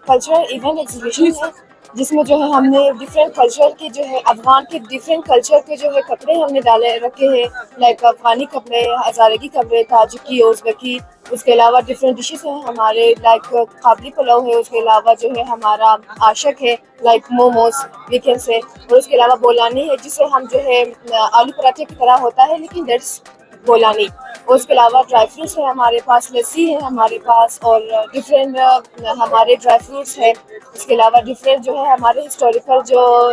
Cultural event exhibition है जिसमें जो है हमने डिफरेंट कल्चर के जो है अफगान के डिफरेंट कल्चर के जो है कपड़े हमने डाले रखे हैं, लाइक अफगानी कपड़े, हज़ारगी कपड़े, ताजिकी, उज़्बेकी। उसके अलावा डिफरेंट डिशेस हैं हमारे, लाइक काबली पुलाव है। उसके अलावा जो है हमारा आशक है, लाइक मोमोज वीकेंड से। और उसके अलावा बोलानी है जिसे हम जो है आलू पराठे की तरह होता है लेकिन दैट्स बोलानी। और उसके अलावा ड्राई फ्रूट्स है हमारे पास, लस्सी है हमारे पास, और डिफरेंट हमारे ड्राई फ्रूट्स है। इसके अलावा डिफरेंट जो है हमारे हिस्टोरिकल जो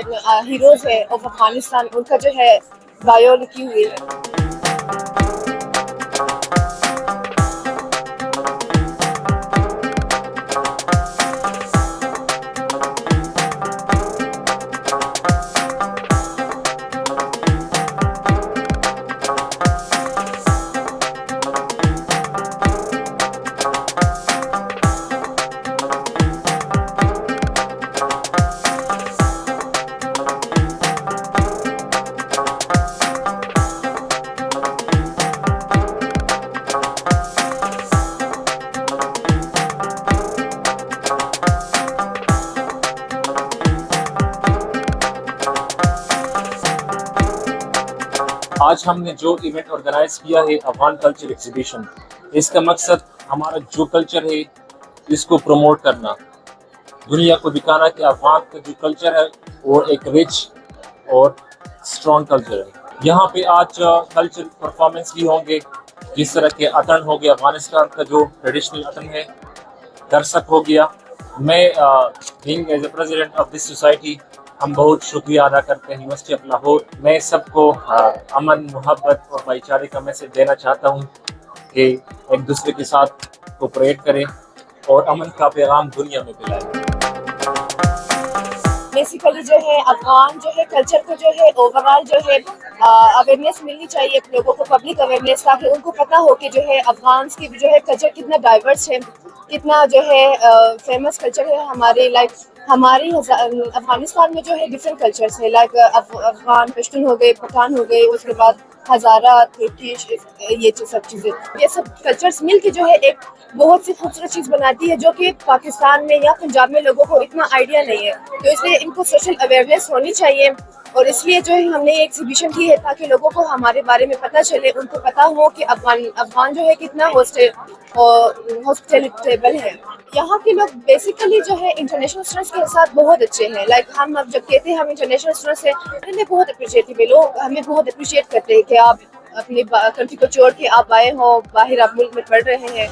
हीरोज़ है ऑफ अफगानिस्तान, उनका जो है बायो लिखी हुई है। आज हमने जो इवेंट ऑर्गेनाइज किया है अफगान कल्चर एग्जीबिशन, इसका मकसद हमारा जो कल्चर है इसको प्रमोट करना, दुनिया को दिखाना कि अफगान का जो कल्चर है वो एक रिच और स्ट्रॉन्ग कल्चर है। यहाँ पे आज कल्चर परफॉर्मेंस भी होंगे, जिस तरह के अतन हो गया, अफगानिस्तान का जो ट्रेडिशनल अतन है, दर्शक हो गया। मैं being as a president of this society, हम बहुत शुक्रिया अदा करते हैं यूनिवर्सिटी ऑफ लाहौर। मैं सबको अमन, मोहब्बत और भाईचारे का मैसेज देना चाहता हूँ कि एक दूसरे के साथ कोऑपरेट करें और अमन का पैगाम दुनिया में फैलाएं। बेसिकली जो है अफगान जो है कल्चर को जो है ओवरऑल जो है अवेयरनेस मिलनी चाहिए लोगों को, पब्लिक अवेयरनेस, ताकि उनको पता हो कि जो है अफगान की जो है कल्चर कितना डाइवर्स है, कितना जो है फेमस कल्चर है हमारे। लाइक हमारी अफगानिस्तान में जो है डिफरेंट कल्चर्स है, लाइक अफगान पश्तून हो गए, पठान हो गए, उसके बाद हज़ारा, तुर्किश, ये सब चीज़ें, ये सब कल्चर्स मिल के जो है एक बहुत सी खूबसूरत चीज़ बनाती है जो कि पाकिस्तान में या पंजाब में लोगों को इतना आइडिया नहीं है। तो इसलिए इनको सोशल अवेयरनेस होनी चाहिए और इसलिए जो है हमने ये एग्जीबिशन की है ताकि लोगों को हमारे बारे में पता चले, उनको पता हो कि अफगान जो है कितना हॉस्पिटल है। यहाँ के लोग बेसिकली जो है इंटरनेशनल स्टूडेंट्स के साथ बहुत अच्छे हैं। लाइक हम अब जब कहते हैं हम इंटरनेशनल स्टूडेंट्स हैं, हमें बहुत अप्रिशिएटिव है, लोग हमें बहुत अप्रिशिएट करते हैं कि आप अपनी कंट्री को छोड़ के आप आए हो, बाहर आप मुल्क में पढ़ रहे हैं।